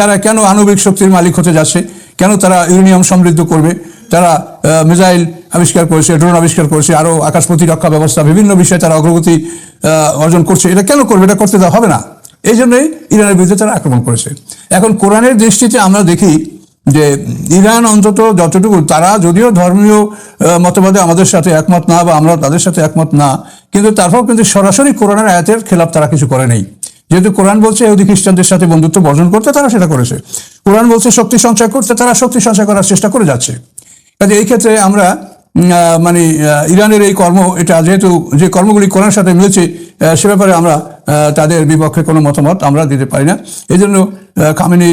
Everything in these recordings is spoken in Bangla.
তারা কেন আণবিক শক্তির মালিক হতে যাচ্ছে, কেন তারা ইউরেনিয়াম সমৃদ্ধ করবে, তারা মিসাইল আবিষ্কার করেছে, ড্রোন আবিষ্কার করেছে, আরও আকাশ প্রতিরক্ষা ব্যবস্থা বিভিন্ন বিষয়ে তারা অগ্রগতি অর্জন করছে। এটা কেন করবে? এটা করতে দেওয়া হবে না। এই জন্যই ইরানের বিরুদ্ধে তারা আক্রমণ করেছে। এখন কোরআনের দৃষ্টিতে আমরা দেখি যে ইরান অন্তত যতটুকু, তারা যদিও ধর্মীয় মতবাদে আমাদের সাথে একমত না বা আমরা তাদের সাথে একমত না, কিন্তু তারপর কিন্তু সরাসরি কোরআনের আয়াতের খেলাফ তারা কিছু করে নেই। যেহেতু কোরআন বলছে ইহুদি খ্রিস্টানদের সাথে বন্ধুত্ব বর্জন করতে, তারা সেটা করেছে। কোরআন বলছে শক্তি সঞ্চয় করতে, তারা শক্তি সঞ্চয় করার চেষ্টা করে যাচ্ছে। কাজে এই ক্ষেত্রে আমরা মানে ইরানের এই কর্ম, এটা যেহেতু যে কর্মগুলি কোরআনের সাথে মিলছে, সে ব্যাপারে আমরা তাদের বিপক্ষে কোনো মতামত আমরা দিতে পারি না। এই জন্য খামেনি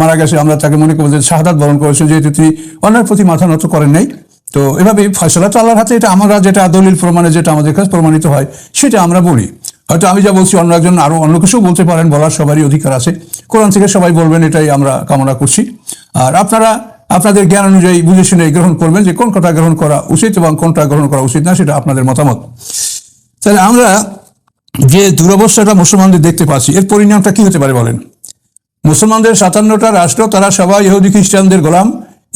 মারা গেছে, আমরা তাকে মনে করবো যে শাহাদাত বরণ করেছেন, যেহেতু তিনি অন্যের প্রতি মাথা নত করেন নাই। তো এভাবেই ফয়সালা তো আল্লাহর হাতে। এটা আমরা যেটা দলিল প্রমাণে যেটা আমাদের কাছে প্রমাণিত হয় সেটা আমরা বলি। হয়তো আমি যা বলছি অন্য একজন আরো অন্য কিছু বলতে পারেন, বলার সবারই অধিকার আছে। কোরআন থেকে সবাই বলবেন, এটাই আমরা কামনা করছি। আর আপনারা আপনাদের জ্ঞান অনুযায়ী বুঝে শুনে গ্রহণ করবেন যে কোন কথা গ্রহণ করা উচিত এবং কোনটা গ্রহণ করা উচিত না, সেটা আপনাদের মতামত। তাহলে আমরা যে দুরবস্থাটা মুসলমানদের দেখতে পাচ্ছি, এর পরিণামটা কি হতে পারে বলেন? মুসলমানদের 57টা রাষ্ট্র, তারা সবাই ইহুদি খ্রিস্টানদের গোলাম।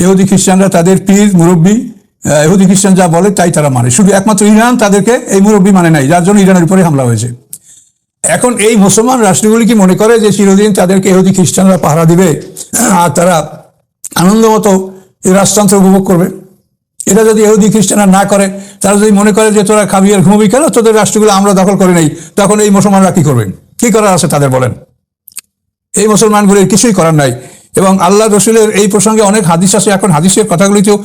ইহুদি খ্রিস্টানরা তাদের পীর মুরব্বী, ইহুদি খ্রিস্টান যা বলে তাই তারা মানে। শুধু একমাত্র ইরান তাদেরকে এই মুরব্বী মানে নাই, যার জন্য ইরানের উপরে হামলা হয়েছে। এখন এই মুসলমান রাষ্ট্রগুলি কি মনে করে যে চিরদিন তাদেরকে ইহুদি খ্রিস্টানরা পাহারা দিবে আর তারা আনন্দ মতো এই রাজতন্ত্র উপভোগ করবে? এটা যদি ইহুদি খ্রিস্টানরা না করে, তারা যদি মনে করে যে তোরা খাবি আর ঘুমবি কেন, তোদের রাষ্ট্রগুলো আমরা দখল করে নেই, তখন এই মুসলমানরা কি করবেন? কি করার আছে তাদের বলেন? এই মুসলমানগুলির কিছুই করার নাই। এবং আল্লাহ রসুলের এই প্রসঙ্গে অনেক হাদিস আছে। এখন হাদিসের কথাগুলিতেও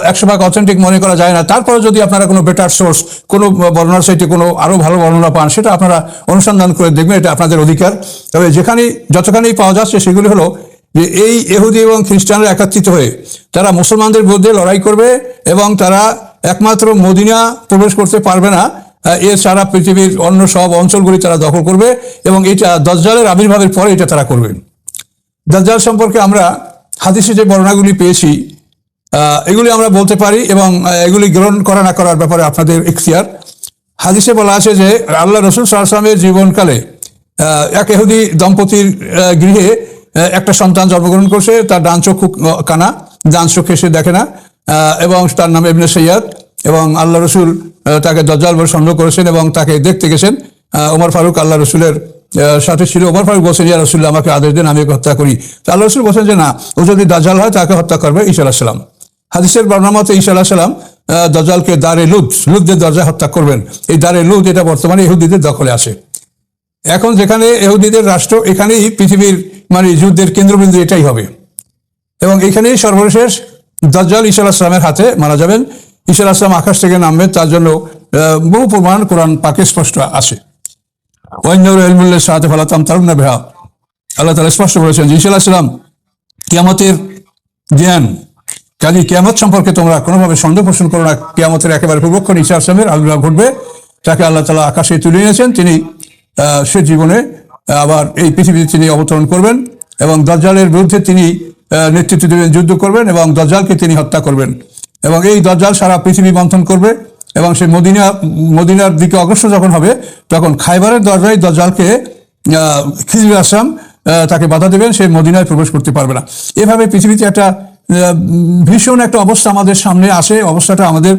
100% অথেন্টিক মনে করা যায় না। তারপরে যদি আপনারা কোনো বেটার সোর্স, কোনো বর্ণনার সাইটে কোনো আরো ভালো বর্ণনা পান, সেটা আপনারা অনুসন্ধান করে দেখবেন, এটা আপনাদের অধিকার। তবে যেখানে যতখানি পাওয়া যাচ্ছে সেগুলি হলো যে এই ইহুদি এবং খ্রিস্টানরা একত্রিত হয়ে তারা মুসলমানদের বিরুদ্ধে লড়াই করবে এবং তারা একমাত্র মদিনা প্রবেশ করতে পারবে না, এর সারা পৃথিবীর অন্য সব অঞ্চলগুলি তারা দখল করবে। এবং এটা দাজ্জালের আবির্ভাবের পরে এটা তারা করবে। দাজ্জাল সম্পর্কে আমরা হাদিসে যে বর্ণনাগুলি পেয়েছি, এগুলি আমরা বলতে পারি এবং এগুলি গ্রহণ করা না করার ব্যাপারে আপনাদের ইখতিয়ার। হাদিসে বলা আছে যে আল্লাহ রসুল সাল্লাল্লাহু আলাইহি ওয়াসাল্লামের জীবনকালে এক ইহুদি দম্পতির গৃহে একটা সন্তান জন্মগ্রহণ করছে। তার ডান চক্ষু কানা, ডান চোখে সে দেখে না, এবং তার নাম ইবনে সাইয়াদ। এবং আল্লাহ রসুল তাকে দাজ্জাল বলে সন্দেহ করেছেন এবং তাকে দেখতে গেছেন। ওমর ফারুক আল্লাহ রসুলের সাথে ছিল। ওমর ফারুক বলছেন, ইয়া রাসূলুল্লাহ, আমাকে আদেশ দেন, আমি ওকে হত্যা করি। তো আল্লাহ রসুল বলছেন যে না, ও যদি দাজ্জাল হয় তাকে হত্যা করবে ঈসা আলাইহিস সালাম। হাদিসের বর্ণনা মতে ঈসা আলাইহিস সালাম দাজ্জালকে দারে লুদের দরজায় হত্যা করবেন। এই দারে লুদ এটা বর্তমানে ইহুদিদের দখলে আছে। এখন যেখানে ইহুদিদের রাষ্ট্র, এখানেই পৃথিবীর মানে যুদ্ধের কেন্দ্রবিন্দু এটাই হবে। এবং এখানেই সর্বশেষ দাজ্জাল ঈসা আলাইহিস সালামের হাতে মারা যাবেন। ঈসা আলাইহিস সালাম আকাশ থেকে নামবেন, তার জন্য বহু প্রমাণ কোরআন পাকে স্পষ্ট আছে। আল্লাহ তাআলা স্পষ্ট বলেছেন যে ঈসা আলাইহিস সালাম কিয়ামতের জ্ঞান। কাজে কিয়ামত সম্পর্কে তোমরা কোনোভাবে সন্দেহ পোষণ করো না। কিয়ামতের একেবারে পূর্বক্ষণ ঈসা আলাইহিস সালামের আবির্ভাব ঘটবে। তাকে আল্লাহ তাআলা আকাশে তুলে নিয়েছেন। তিনি সে জীবনে আবার এই পৃথিবীতে তিনি অবতরণ করবেন এবং দাজ্জালের বিরুদ্ধে তিনি নেতৃত্ব দেবেন, যুদ্ধ করবেন এবং দাজ্জালকে তিনি হত্যা করবেন। এবং এই দাজ্জাল সারা পৃথিবী মন্থন করবে এবং সে মদিনার দিকে অগ্রসর যখন হবে, তখন খায়বারের দরজায় দাজ্জালকে খিজির আসলাম তাকে বাধা দেবেন, সে মদিনায় প্রবেশ করতে পারবে না। এভাবে পৃথিবীতে একটা ভীষণ একটা অবস্থা আমাদের সামনে আসে। অবস্থাটা আমাদের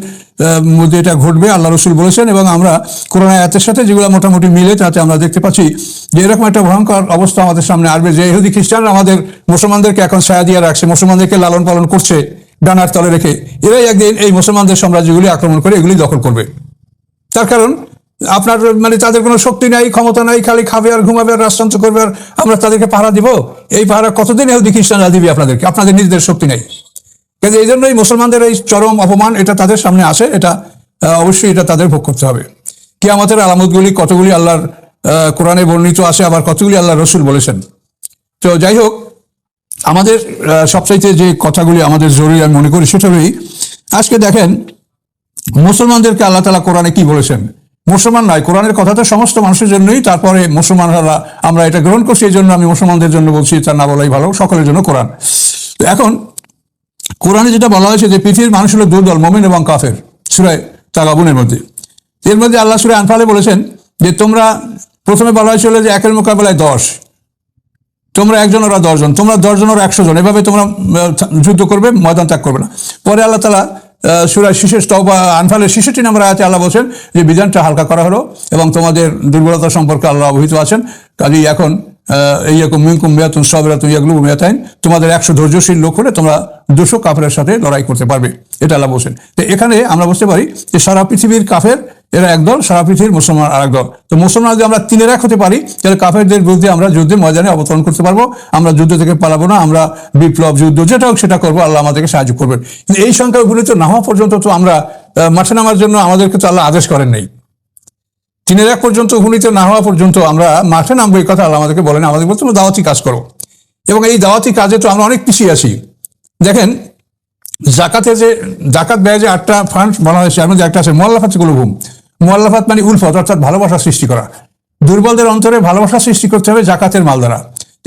মধ্যে এটা ঘটবে, আল্লাহ রসুল বলেছেন। এবং আমরা কোরআন আয়াতের সাথে যেগুলো মোটামুটি মিলে, তাতে আমরা দেখতে পাচ্ছি যে এরকম একটা ভয়ঙ্কর অবস্থা আমাদের সামনে আসবে যে ইহুদি খ্রিস্টানরা আমাদের মুসলমানদেরকে এখন ছায়া দিয়ে রাখছে, মুসলমানদেরকে লালন পালন করছে ডানার তলে রেখে। এরাই একদিন এই মুসলমানদের সাম্রাজ্যগুলি আক্রমণ করে এগুলি দখল করবে। তার কারণ আপনার মানে তাদের কোনো শক্তি নাই, ক্ষমতা নাই, খালি খাবে আর ঘুমাবে আর রাজতন্ত্র করবে, আর আমরা তাদেরকে পাহারা দিব। এই পাহারা কতদিন ইহুদি খ্রিস্টানরা দিবে আপনাদেরকে? আপনাদের নিজেদের শক্তি নেই। কিন্তু এই জন্যই মুসলমানদের এই চরম অপমান এটা তাদের সামনে আসে। এটা অবশ্যই এটা তাদের ভোগ করতে হবে। কিয়ামতের আলামতগুলি কতগুলি আল্লাহর কোরআনে বর্ণিত আছে, আবার কতগুলি আল্লাহ রসুল বলেছেন। তো যাই হোক, আমাদের সবচাইতে যে কথাগুলি আমাদের জরুরি আমি মনে করি সেটা হলেই, আজকে দেখেন মুসলমানদেরকে আল্লাহ তাআলা কোরআনে কি বলেছেন। মুসলমান নয়, কোরআনের কথা তো সমস্ত মানুষের জন্যই। তারপরে মুসলমানরা আমরা এটা গ্রহণ করছি, এই জন্য আমি মুসলমানদের জন্য বলছি, তা না বলাই ভালো, সকলের জন্য কোরআন। এখন কোরআনে যেটা বলা হয়েছে যে পৃথিবীর মানুষ হলো দুই দল, মুমিন এবং কাফের, সূরা তাগাবুনের মধ্যে। এর মধ্যে আল্লাহ সূরা আনফালে বলেছেন যে তোমরা, প্রথমে বলা হয়েছিল যে একের মোকাবেলায় 10, তোমরা একজন ওরা 10 জন, তোমরা 10 জন ওরা 100 জন, এভাবে তোমরা যুদ্ধ করবে, ময়দান ত্যাগ করবে না। পরে আল্লাহ তাআলা সূরা শেষের তওবা আনফালের 66 নম্বর আয়াতে আল্লাহ বলেন যে বিধানটা হালকা করা হলো এবং তোমাদের দুর্বলতা সম্পর্কে আল্লাহ অবহিত আছেন। কাজেই এখন এইরকম মিনকুম মিয়াতুন সাবিরাতুন ইয়াগলিবু মিয়াতাইন, তোমাদের 100 ধৈর্যশীল লোক হলে তোমরা 200 কাফেরের সাথে লড়াই করতে পারবে, এটা আল্লাহ বলছেন। তো এখানে আমরা বুঝতে পারি যে সারা পৃথিবীর কাফের এরা একদল, সারা পৃথিবীর মুসলমান আর একদল। তো মুসলমান যদি আমরা 3-1 হতে পারি তাহলে কাফেরদের বিরুদ্ধে আমরা যুদ্ধে ময়দানে অবতরণ করতে পারবো, আমরা যুদ্ধ থেকে পালাবো না, আমরা বিপ্লব যুদ্ধ যেটা হোক সেটা করবো, আল্লাহ আমাদেরকে সাহায্য করবেন। কিন্তু এই সংখ্যায় উপনীত না হওয়া পর্যন্ত তো আমরা মাঠে নামার জন্য আমাদেরকে তো আল্লাহ আদেশ করেন নাই। 3-1 পর্যন্ত উপনীত না হওয়া পর্যন্ত আমরা মাঠে নামবো এই কথা আল্লাহ আমাদেরকে বলেন, আমাদের বলতে দাওয়াতি কাজ করো। এবং এই দাওয়াতি কাজে তো আমরা অনেক পিছিয়ে আছি। দেখেন জাকাতে যে জাকাত ব্যয় যে 8টা ফান্ড বলা হয়েছে, এর মধ্যে একটা আছে মুআল্লাফাত কুলুবুহুম। মুআল্লাফাত মানে উলফত, অর্থাৎ ভালোবাসা সৃষ্টি করা। দুর্বলদের অন্তরে ভালোবাসা সৃষ্টি করতে হবে জাকাতের মাল দ্বারা।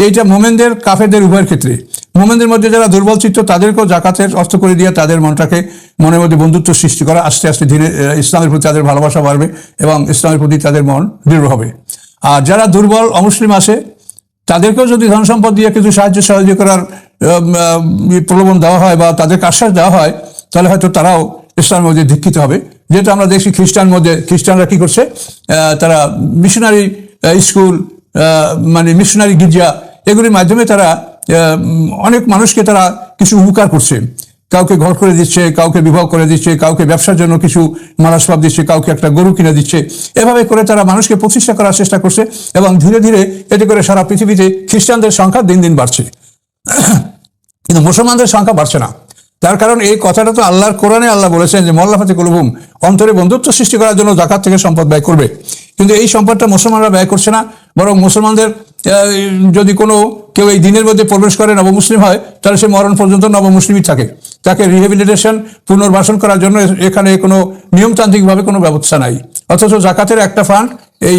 এইটা মোমেনদের কাফেরদের উভয়ের ক্ষেত্রে। মোমেনদের মধ্যে যারা দুর্বল চিত্ত তাদেরকেও জাকাতের অর্থ করে দিয়ে তাদের মনের মধ্যে বন্ধুত্ব সৃষ্টি করা, আস্তে আস্তে ধীরে ইসলামের প্রতি তাদের ভালোবাসা বাড়বে এবং ইসলামের প্রতি তাদের মন দৃঢ় হবে। আর যারা দুর্বল অমুসলিম আছে তাদেরকেও যদি ধন সম্পদ দিয়ে কিছু সাহায্য করার প্রলোভন দেওয়া হয় বা তাদেরকে আশ্বাস দেওয়া হয়, তাহলে হয়তো তারাও ইসলামের মধ্যে দীক্ষিত হবে। যেটা আমরা দেখছি খ্রিস্টানরা কি করছে, তারা মিশনারি স্কুল মানে মিশনারি গির্জা এগুলির মাধ্যমে তারা অনেক মানুষকে তারা কিছু উপকার করছে। কাউকে ঘর করে দিচ্ছে, কাউকে বিবাহ করে দিচ্ছে, কাউকে ব্যবসার জন্য কিছু মালাসবাব দিচ্ছে, কাউকে একটা গরু কিনে দিচ্ছে। এভাবে করে তারা মানুষকে প্রতিষ্ঠা করার চেষ্টা করছে এবং ধীরে ধীরে এতে করে সারা পৃথিবীতে খ্রিস্টানদের সংখ্যা দিন দিন বাড়ছে, কিন্তু মুসলমানদের সংখ্যা বাড়ছে না। তার কারণ এই কথাটা তো আল্লাহর কোরআনে আল্লাহ বলেছেন যে মুআল্লাফাতি কুলুবুহুম, অন্তরে বন্ধুত্ব সৃষ্টি করার জন্য জাকাত থেকে সম্পদ ব্যয় করবে। কিন্তু এই সম্পদটা মুসলমানরা ব্যয় করছে না, বরং মুসলমানদের যদি কেউ এই দিনের মধ্যে প্রবেশ করে নবমুসলিম হয় তাহলে সে মরণ পর্যন্ত নবমুসলিমই থাকে। তাকে রিহেবিলিটেশন পুনর্বাসন করার জন্য এখানে কোনো নিয়মতান্ত্রিকভাবে কোনো ব্যবস্থা নাই। অথচ জাকাতের একটা ফান্ড এই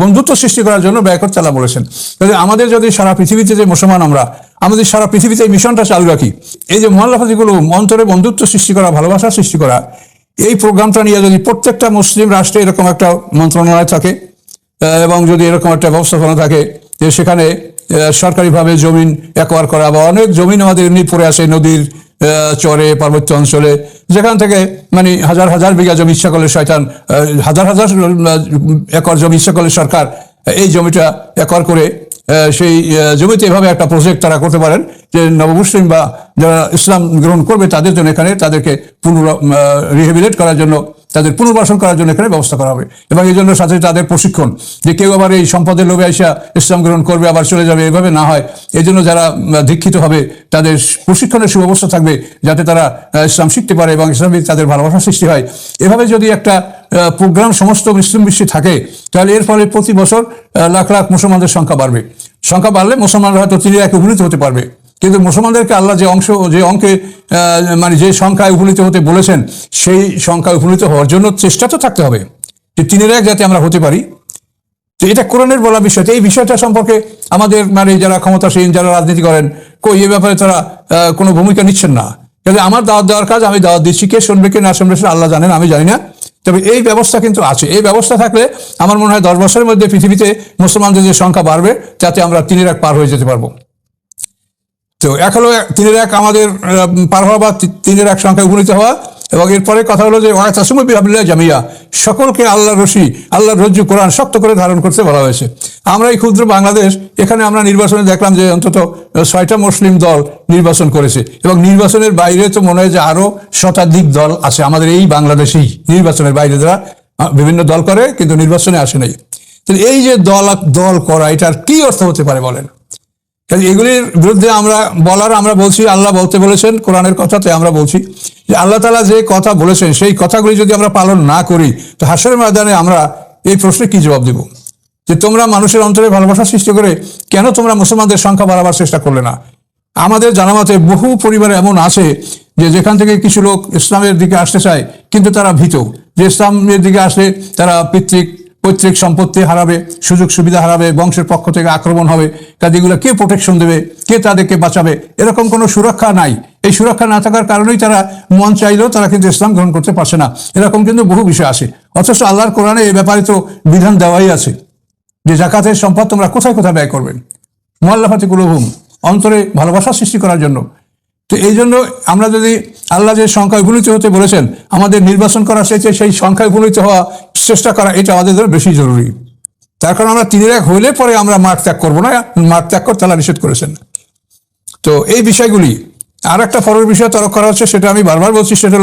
বন্ধুত্ব সৃষ্টি করার জন্য ব্যয় করতে আল্লাহ বলেছেন। তাহলে আমাদের যদি সারা পৃথিবীতে যে মুসলমান আমাদের সারা পৃথিবীতে এই মিশনটা চালু রাখি, এই যে মুআল্লাফাতি কুলুবুহুম অন্তরে বন্ধুত্ব সৃষ্টি করা, ভালোবাসা সৃষ্টি করা, এই প্রোগ্রামটা নিয়ে যদি প্রত্যেকটা মুসলিম রাষ্ট্রে এরকম একটা মন্ত্রণালয় থাকে এবং যদি এরকম একটা ব্যবস্থাপনা থাকে যে সেখানে সরকারিভাবে জমিন অ্যাকোয়ার করা, বা অনেক জমিন আমাদের এমনি পড়ে আসে নদীর চরে পার্বত্য অঞ্চলে, যেখান থেকে মানে হাজার হাজার বিঘা জমি ইচ্ছা করলে শয়তান, হাজার হাজার একর জমি ইচ্ছা করলে সরকার এই জমিটা অ্যাকোয়ার করে সেই জমিতে এভাবে একটা প্রজেক্ট তারা করতে পারেন যে নবমুসলিম বা যারা ইসলাম গ্রহণ করবে তাদের জন্য এখানে তাদেরকে রিহেবিলিট করার জন্য, তাদের পুনর্বাসন করার জন্য এখানে ব্যবস্থা করা হবে। এবং এই জন্য সাথে তাদের প্রশিক্ষণ, যে কেউ আবার এই সম্পদের লোভে আইসা ইসলাম গ্রহণ করবে আবার চলে যাবে, এভাবে না হয় এই জন্য যারা দীক্ষিত হবে তাদের প্রশিক্ষণের সুব্যবস্থা থাকবে যাতে তারা ইসলাম শিখতে পারে এবং ইসলামে তাদের ভালোবাসা সৃষ্টি হয়। এভাবে যদি একটা প্রোগ্রাম সমস্ত মুসলিম বিশ্বে থাকে তাহলে এর ফলে প্রতি বছর লাখ লাখ মুসলমানদের সংখ্যা বাড়বে। সংখ্যা বাড়লে মুসলমানরা হয়তো 3-1 উপনীত হতে পারবে। কিন্তু মুসলমানদেরকে আল্লাহ যে অঙ্কে মানে যে সংখ্যায় উপনীত হতে বলেছেন সেই সংখ্যায় উপনীত হওয়ার জন্য চেষ্টা তো থাকতে হবে, যে 3-1 যাতে আমরা হতে পারি। তো এটা কোরআনের বলা বিষয়। এই বিষয়টা সম্পর্কে আমাদের মানে যারা ক্ষমতাসীন, যারা রাজনীতি করেন, এই ব্যাপারে তারা কোনো ভূমিকা নিচ্ছেন না। তাহলে আমার দাওয়াত দেওয়ার কাজ, আমি দাওয়াত দিচ্ছি, কে শুনবে কে না শুনবে সেটা আল্লাহ জানেন, আমি জানি না। তবে এই ব্যবস্থা কিন্তু আছে। এই ব্যবস্থা থাকলে আমার মনে হয় 10 বছরের মধ্যে পৃথিবীতে মুসলমানদের যে সংখ্যা বাড়বে তাতে আমরা 3-1 পার হয়ে যেতে পারবো। তো এক হলো 3-1 আমাদের পার হওয়া বা 3-1 সংখ্যায় উপনীত হওয়া। এবং এরপরে কথা হলো যে ওয়াতাসিমু বিহাবলিল্লাহি জামিয়া, সকলকে আল্লাহর রশি, আল্লাহর রজ্জু কোরআন শক্ত করে ধারণ করতে বলা হয়েছে। আমরা এই ক্ষুদ্র বাংলাদেশ, এখানে আমরা নির্বাচনে দেখলাম যে অন্তত 6টা মুসলিম দল নির্বাচন করেছে এবং নির্বাচনের বাইরে তো মনে হয় যে আরো শতাধিক দল আছে আমাদের এই বাংলাদেশেই নির্বাচনের বাইরে, যারা বিভিন্ন দল করে কিন্তু নির্বাচনে আসে নাই। তাহলে এই যে দল করা, এটার কি অর্থ হতে পারে বলেন? এগুলির বিরুদ্ধে আমরা বলছি, আল্লাহ বলতে বলেছেন কোরআনের কথাতে, আমরা বলছি যে আল্লাহ তাআলা যে কথা বলেছেন সেই কথাগুলি যদি আমরা পালন না করি তো হাসরের ময়দানে আমরা এই প্রশ্নে কি জবাব দেব? যে তোমরা মানুষের অন্তরে ভালোবাসা সৃষ্টি করে কেন তোমরা মুসলমানদের সংখ্যা বাড়াবার চেষ্টা করলে না? আমাদের জানামতে বহু পরিবার এমন আছে যে যেখান থেকে কিছু লোক ইসলামের দিকে আসতে চায় কিন্তু তারা ভীত, যে ইসলামের দিকে আসলে তারা পৈতৃক সম্পত্তি হারাবে, সুযোগ সুবিধা হারাবে, বংশের পক্ষ থেকে আক্রমণ হবে, কাজে এগুলো কে প্রোটেকশন দেবে, কে তাদেরকে বাঁচাবে? এরকম কোনো সুরক্ষা নাই। এই সুরক্ষা না থাকার কারণেই তারা মন চাইলেও তারা কিন্তু ইসলাম গ্রহণ করতে পারছে না। এরকম কিন্তু বহু বিষয় আছে। অথচ আল্লাহর কোরআনে এই ব্যাপারে তো বিধান দেওয়াই আছে যে জাকাতের সম্পদ তোমরা কোথায় কোথায় ব্যয় করবেন। মুআল্লাফাতি কুলুবুহুম, অন্তরে ভালোবাসা সৃষ্টি করার জন্য। তো এই জন্য আমরা যদি আল্লাহ যে সংখ্যায় উপনীত হতে বলেছেন, আমাদের নির্বাচন করার চাইতে সেই সংখ্যায় উপনীত হওয়া চেষ্টা করা, এটা আমাদের জন্য বেশি জরুরি। তার কারণ আমরা 3-1 হইলে পরে আমরা মাঠ ত্যাগ করবো না, মাঠ ত্যাগ করতে আল্লাহ নিষেধ করেছেন। তো এই বিষয়গুলি আর একটা ফরজ বিষয় তরক করা হচ্ছে, সেটা আমি বারবার বলছি, সেটা